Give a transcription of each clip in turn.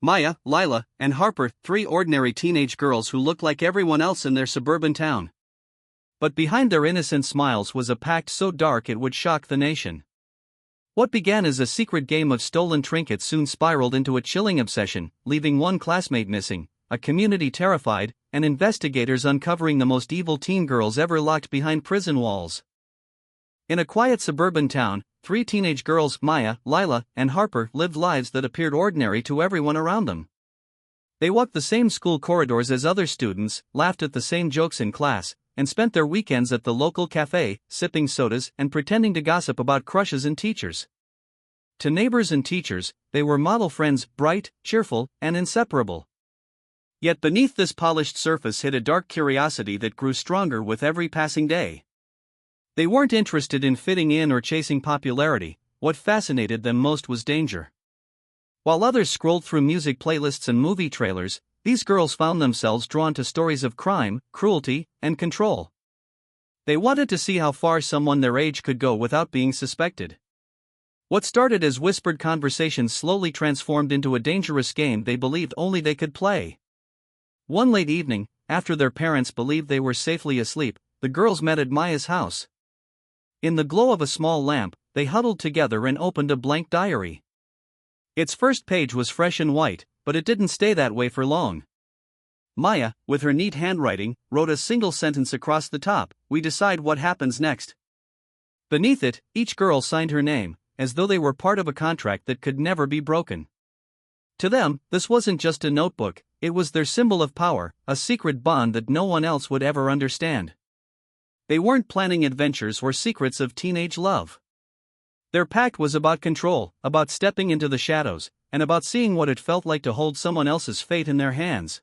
Maya, Lila, and Harper, three ordinary teenage girls who looked like everyone else in their suburban town. But behind their innocent smiles was a pact so dark it would shock the nation. What began as a secret game of stolen trinkets soon spiraled into a chilling obsession, leaving one classmate missing, a community terrified, and investigators uncovering the most evil teen girls ever locked behind prison walls. In a quiet suburban town, three teenage girls, Maya, Lila, and Harper, lived lives that appeared ordinary to everyone around them. They walked the same school corridors as other students, laughed at the same jokes in class, and spent their weekends at the local cafe, sipping sodas and pretending to gossip about crushes and teachers. To neighbors and teachers, they were model friends, bright, cheerful, and inseparable. Yet beneath this polished surface hid a dark curiosity that grew stronger with every passing day. They weren't interested in fitting in or chasing popularity. What fascinated them most was danger. While others scrolled through music playlists and movie trailers, these girls found themselves drawn to stories of crime, cruelty, and control. They wanted to see how far someone their age could go without being suspected. What started as whispered conversations slowly transformed into a dangerous game they believed only they could play. One late evening, after their parents believed they were safely asleep, the girls met at Maya's house. In the glow of a small lamp, they huddled together and opened a blank diary. Its first page was fresh and white, but it didn't stay that way for long. Maya, with her neat handwriting, wrote a single sentence across the top: "We decide what happens next." Beneath it, each girl signed her name, as though they were part of a contract that could never be broken. To them, this wasn't just a notebook, it was their symbol of power, a secret bond that no one else would ever understand. They weren't planning adventures or secrets of teenage love. Their pact was about control, about stepping into the shadows, and about seeing what it felt like to hold someone else's fate in their hands.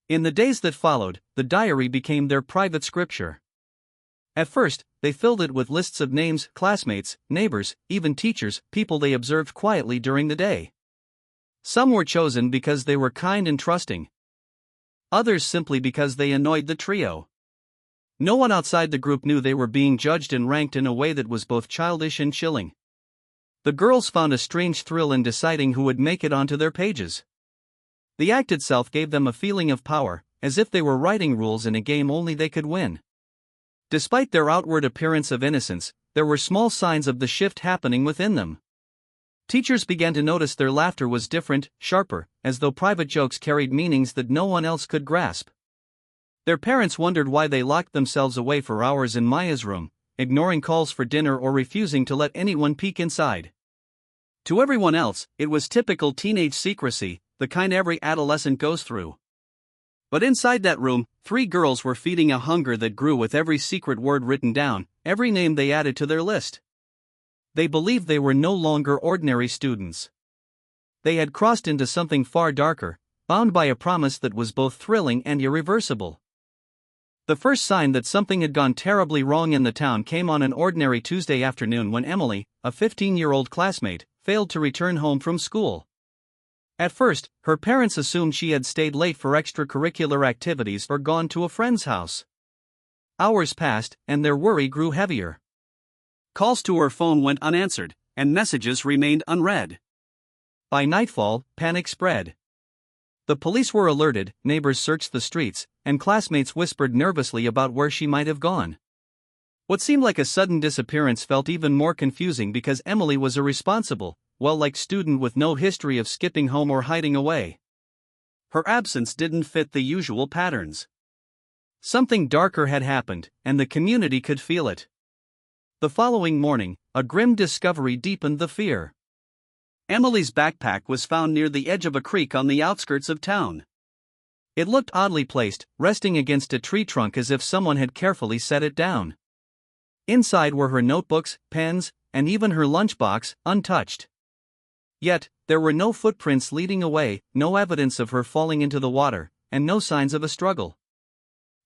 In the days that followed, the diary became their private scripture. At first, they filled it with lists of names, classmates, neighbors, even teachers, people they observed quietly during the day. Some were chosen because they were kind and trusting. Others simply because they annoyed the trio. No one outside the group knew they were being judged and ranked in a way that was both childish and chilling. The girls found a strange thrill in deciding who would make it onto their pages. The act itself gave them a feeling of power, as if they were writing rules in a game only they could win. Despite their outward appearance of innocence, there were small signs of the shift happening within them. Teachers began to notice their laughter was different, sharper, as though private jokes carried meanings that no one else could grasp. Their parents wondered why they locked themselves away for hours in Maya's room, ignoring calls for dinner or refusing to let anyone peek inside. To everyone else, it was typical teenage secrecy, the kind every adolescent goes through. But inside that room, three girls were feeding a hunger that grew with every secret word written down, every name they added to their list. They believed they were no longer ordinary students. They had crossed into something far darker, bound by a promise that was both thrilling and irreversible. The first sign that something had gone terribly wrong in the town came on an ordinary Tuesday afternoon when Emily, a 15-year-old classmate, failed to return home from school. At first, her parents assumed she had stayed late for extracurricular activities or gone to a friend's house. Hours passed, and their worry grew heavier. Calls to her phone went unanswered, and messages remained unread. By nightfall, panic spread. The police were alerted, neighbors searched the streets, and classmates whispered nervously about where she might have gone. What seemed like a sudden disappearance felt even more confusing because Emily was a responsible, well-liked student with no history of skipping home or hiding away. Her absence didn't fit the usual patterns. Something darker had happened, and the community could feel it. The following morning, a grim discovery deepened the fear. Emily's backpack was found near the edge of a creek on the outskirts of town. It looked oddly placed, resting against a tree trunk as if someone had carefully set it down. Inside were her notebooks, pens, and even her lunchbox, untouched. Yet, there were no footprints leading away, no evidence of her falling into the water, and no signs of a struggle.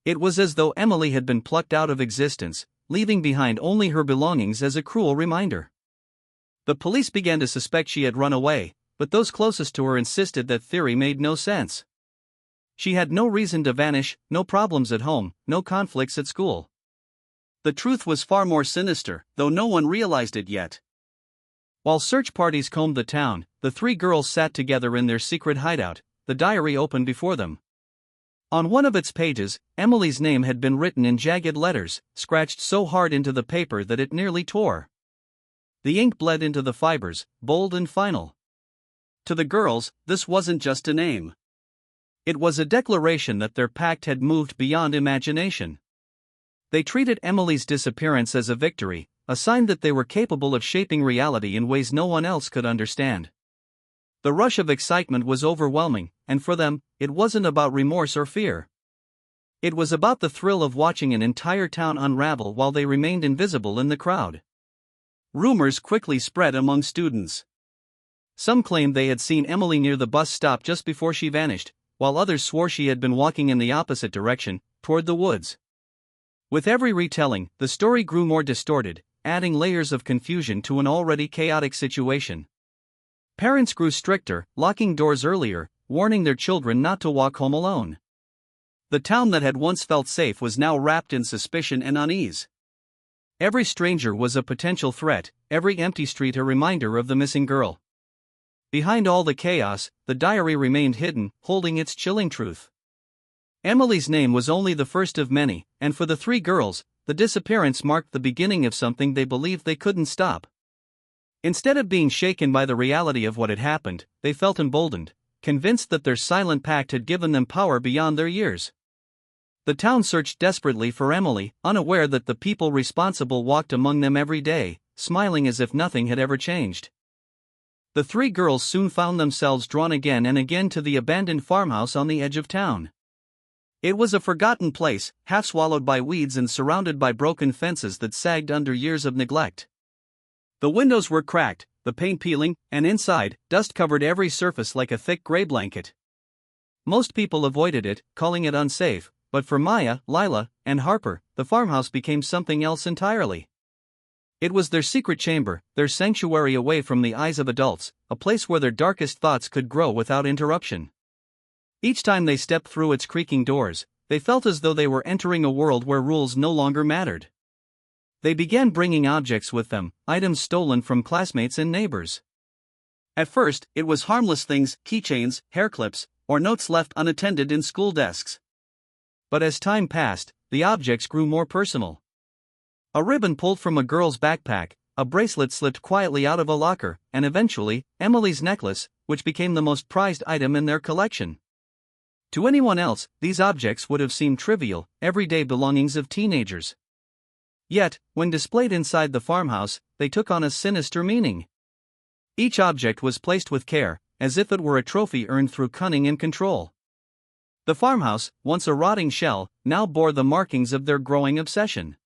It was as though Emily had been plucked out of existence, leaving behind only her belongings as a cruel reminder. The police began to suspect she had run away, but those closest to her insisted that theory made no sense. She had no reason to vanish, no problems at home, no conflicts at school. The truth was far more sinister, though no one realized it yet. While search parties combed the town, the three girls sat together in their secret hideout, the diary open before them. On one of its pages, Emily's name had been written in jagged letters, scratched so hard into the paper that it nearly tore. The ink bled into the fibers, bold and final. To the girls, this wasn't just a name. It was a declaration that their pact had moved beyond imagination. They treated Emily's disappearance as a victory, a sign that they were capable of shaping reality in ways no one else could understand. The rush of excitement was overwhelming, and for them, it wasn't about remorse or fear. It was about the thrill of watching an entire town unravel while they remained invisible in the crowd. Rumors quickly spread among students. Some claimed they had seen Emily near the bus stop just before she vanished, while others swore she had been walking in the opposite direction, toward the woods. With every retelling, the story grew more distorted, adding layers of confusion to an already chaotic situation. Parents grew stricter, locking doors earlier, warning their children not to walk home alone. The town that had once felt safe was now wrapped in suspicion and unease. Every stranger was a potential threat, every empty street a reminder of the missing girl. Behind all the chaos, the diary remained hidden, holding its chilling truth. Emily's name was only the first of many, and for the three girls, the disappearance marked the beginning of something they believed they couldn't stop. Instead of being shaken by the reality of what had happened, they felt emboldened, convinced that their silent pact had given them power beyond their years. The town searched desperately for Emily, unaware that the people responsible walked among them every day, smiling as if nothing had ever changed. The three girls soon found themselves drawn again and again to the abandoned farmhouse on the edge of town. It was a forgotten place, half swallowed by weeds and surrounded by broken fences that sagged under years of neglect. The windows were cracked, the paint peeling, and inside, dust covered every surface like a thick gray blanket. Most people avoided it, calling it unsafe, but for Maya, Lila, and Harper, the farmhouse became something else entirely. It was their secret chamber, their sanctuary away from the eyes of adults, a place where their darkest thoughts could grow without interruption. Each time they stepped through its creaking doors, they felt as though they were entering a world where rules no longer mattered. They began bringing objects with them, items stolen from classmates and neighbors. At first, it was harmless things, keychains, hair clips, or notes left unattended in school desks. But as time passed, the objects grew more personal. A ribbon pulled from a girl's backpack, a bracelet slipped quietly out of a locker, and eventually, Emily's necklace, which became the most prized item in their collection. To anyone else, these objects would have seemed trivial, everyday belongings of teenagers. Yet, when displayed inside the farmhouse, they took on a sinister meaning. Each object was placed with care, as if it were a trophy earned through cunning and control. The farmhouse, once a rotting shell, now bore the markings of their growing obsession.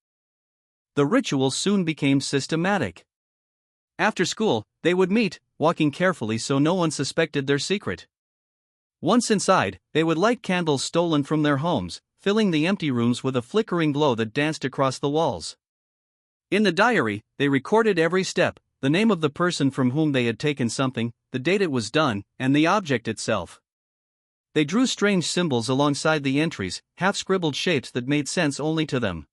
The ritual soon became systematic. After school, they would meet, walking carefully so no one suspected their secret. Once inside, they would light candles stolen from their homes, filling the empty rooms with a flickering glow that danced across the walls. In the diary, they recorded every step, the name of the person from whom they had taken something, the date it was done, and the object itself. They drew strange symbols alongside the entries, half-scribbled shapes that made sense only to them.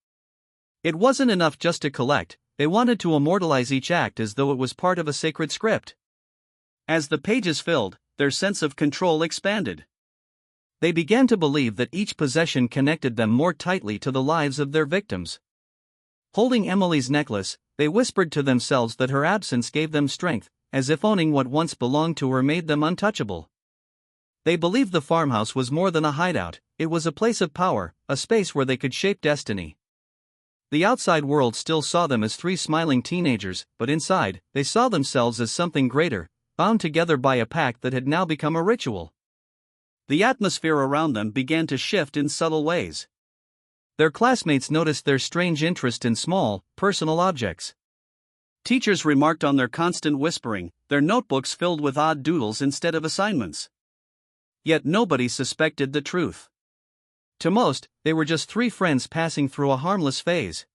It wasn't enough just to collect, they wanted to immortalize each act as though it was part of a sacred script. As the pages filled, their sense of control expanded. They began to believe that each possession connected them more tightly to the lives of their victims. Holding Emily's necklace, they whispered to themselves that her absence gave them strength, as if owning what once belonged to her made them untouchable. They believed the farmhouse was more than a hideout, it was a place of power, a space where they could shape destiny. The outside world still saw them as three smiling teenagers, but inside, they saw themselves as something greater, bound together by a pact that had now become a ritual. The atmosphere around them began to shift in subtle ways. Their classmates noticed their strange interest in small, personal objects. Teachers remarked on their constant whispering, their notebooks filled with odd doodles instead of assignments. Yet nobody suspected the truth. To most, they were just three friends passing through a harmless phase.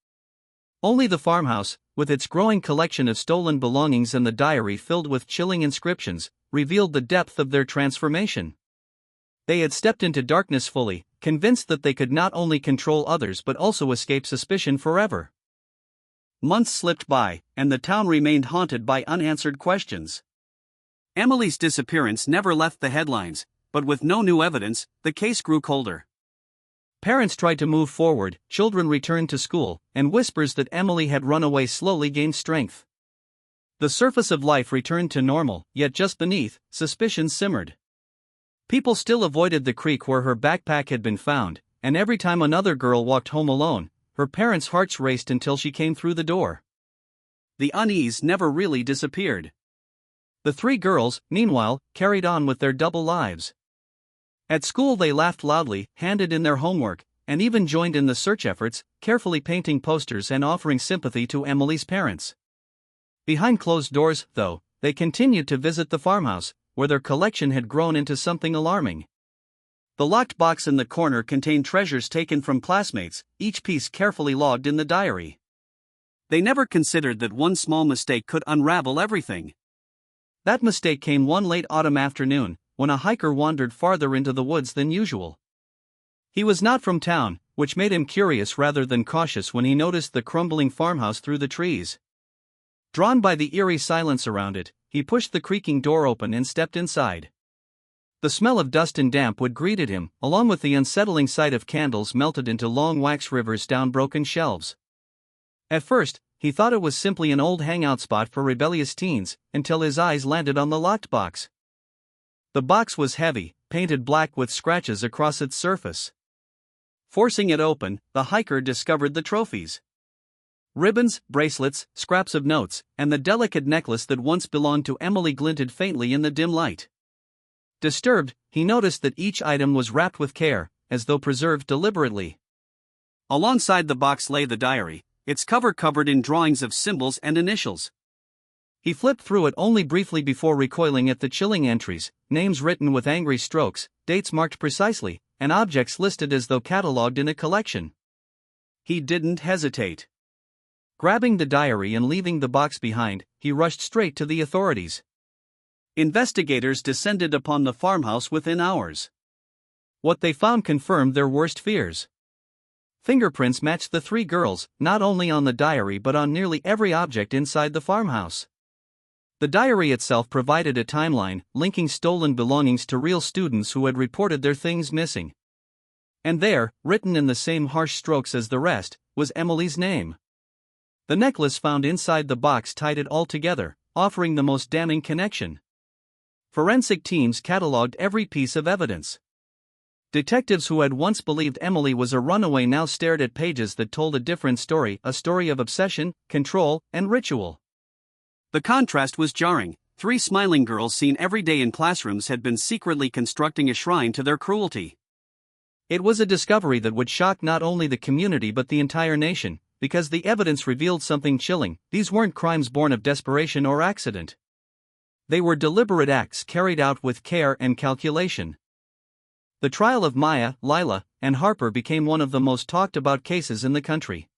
Only the farmhouse, with its growing collection of stolen belongings and the diary filled with chilling inscriptions, revealed the depth of their transformation. They had stepped into darkness fully, convinced that they could not only control others but also escape suspicion forever. Months slipped by, and the town remained haunted by unanswered questions. Emily's disappearance never left the headlines, but with no new evidence, the case grew colder. Parents tried to move forward, children returned to school, and whispers that Emily had run away slowly gained strength. The surface of life returned to normal, yet just beneath, suspicion simmered. People still avoided the creek where her backpack had been found, and every time another girl walked home alone, her parents' hearts raced until she came through the door. The unease never really disappeared. The three girls, meanwhile, carried on with their double lives. At school they laughed loudly, handed in their homework, and even joined in the search efforts, carefully painting posters and offering sympathy to Emily's parents. Behind closed doors, though, they continued to visit the farmhouse, where their collection had grown into something alarming. The locked box in the corner contained treasures taken from classmates, each piece carefully logged in the diary. They never considered that one small mistake could unravel everything. That mistake came one late autumn afternoon, when a hiker wandered farther into the woods than usual. He was not from town, which made him curious rather than cautious when he noticed the crumbling farmhouse through the trees. Drawn by the eerie silence around it, he pushed the creaking door open and stepped inside. The smell of dust and damp would greeted him, along with the unsettling sight of candles melted into long wax rivers down broken shelves. At first, he thought it was simply an old hangout spot for rebellious teens, until his eyes landed on the locked box. The box was heavy, painted black with scratches across its surface. Forcing it open, the hiker discovered the trophies. Ribbons, bracelets, scraps of notes, and the delicate necklace that once belonged to Emily glinted faintly in the dim light. Disturbed, he noticed that each item was wrapped with care, as though preserved deliberately. Alongside the box lay the diary, its cover covered in drawings of symbols and initials. He flipped through it only briefly before recoiling at the chilling entries, names written with angry strokes, dates marked precisely, and objects listed as though catalogued in a collection. He didn't hesitate. Grabbing the diary and leaving the box behind, he rushed straight to the authorities. Investigators descended upon the farmhouse within hours. What they found confirmed their worst fears. Fingerprints matched the three girls, not only on the diary but on nearly every object inside the farmhouse. The diary itself provided a timeline, linking stolen belongings to real students who had reported their things missing. And there, written in the same harsh strokes as the rest, was Emily's name. The necklace found inside the box tied it all together, offering the most damning connection. Forensic teams catalogued every piece of evidence. Detectives who had once believed Emily was a runaway now stared at pages that told a different story, a story of obsession, control, and ritual. The contrast was jarring. 3 smiling girls seen every day in classrooms had been secretly constructing a shrine to their cruelty. It was a discovery that would shock not only the community but the entire nation, because the evidence revealed something chilling. These weren't crimes born of desperation or accident. They were deliberate acts carried out with care and calculation. The trial of Maya, Lila, and Harper became one of the most talked about cases in the country.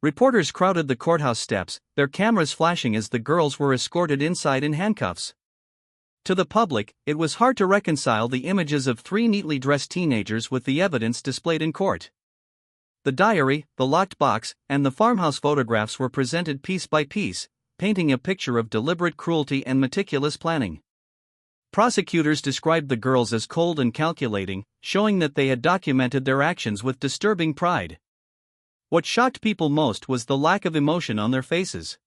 Reporters crowded the courthouse steps, their cameras flashing as the girls were escorted inside in handcuffs. To the public, it was hard to reconcile the images of 3 neatly dressed teenagers with the evidence displayed in court. The diary, the locked box, and the farmhouse photographs were presented piece by piece, painting a picture of deliberate cruelty and meticulous planning. Prosecutors described the girls as cold and calculating, showing that they had documented their actions with disturbing pride. What shocked people most was the lack of emotion on their faces.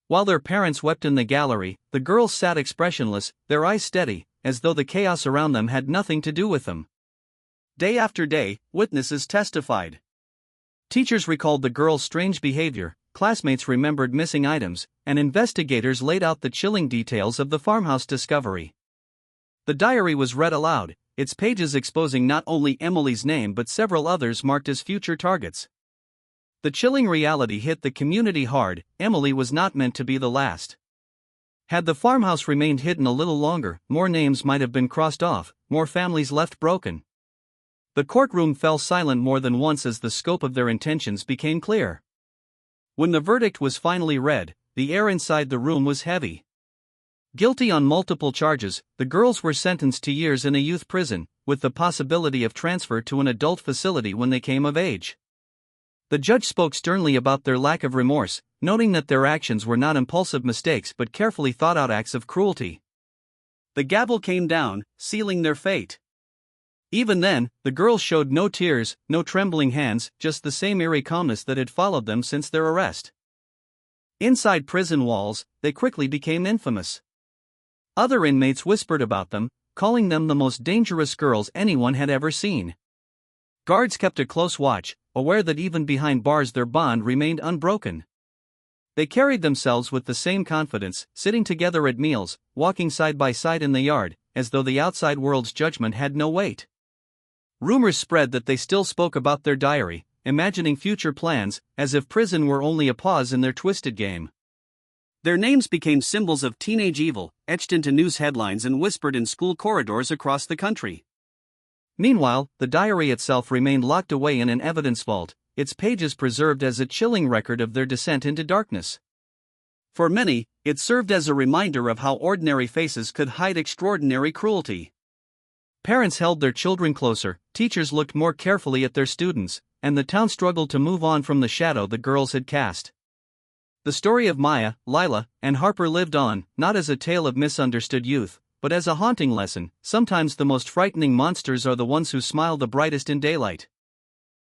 While their parents wept in the gallery, the girls sat expressionless, their eyes steady, as though the chaos around them had nothing to do with them. Day after day, witnesses testified. Teachers recalled the girls' strange behavior, classmates remembered missing items, and investigators laid out the chilling details of the farmhouse discovery. The diary was read aloud, its pages exposing not only Emily's name but several others marked as future targets. The chilling reality hit the community hard. Emily was not meant to be the last. Had the farmhouse remained hidden a little longer, more names might have been crossed off, more families left broken. The courtroom fell silent more than once as the scope of their intentions became clear. When the verdict was finally read, the air inside the room was heavy. Guilty on multiple charges, the girls were sentenced to years in a youth prison, with the possibility of transfer to an adult facility when they came of age. The judge spoke sternly about their lack of remorse, noting that their actions were not impulsive mistakes but carefully thought out acts of cruelty. The gavel came down, sealing their fate. Even then, the girls showed no tears, no trembling hands, just the same eerie calmness that had followed them since their arrest. Inside prison walls, they quickly became infamous. Other inmates whispered about them, calling them the most dangerous girls anyone had ever seen. Guards kept a close watch, aware that even behind bars their bond remained unbroken. They carried themselves with the same confidence, sitting together at meals, walking side by side in the yard, as though the outside world's judgment had no weight. Rumors spread that they still spoke about their diary, imagining future plans, as if prison were only a pause in their twisted game. Their names became symbols of teenage evil, etched into news headlines and whispered in school corridors across the country. Meanwhile, the diary itself remained locked away in an evidence vault, its pages preserved as a chilling record of their descent into darkness. For many, it served as a reminder of how ordinary faces could hide extraordinary cruelty. Parents held their children closer, teachers looked more carefully at their students, and the town struggled to move on from the shadow the girls had cast. The story of Maya, Lila, and Harper lived on, not as a tale of misunderstood youth, but as a haunting lesson. Sometimes the most frightening monsters are the ones who smile the brightest in daylight.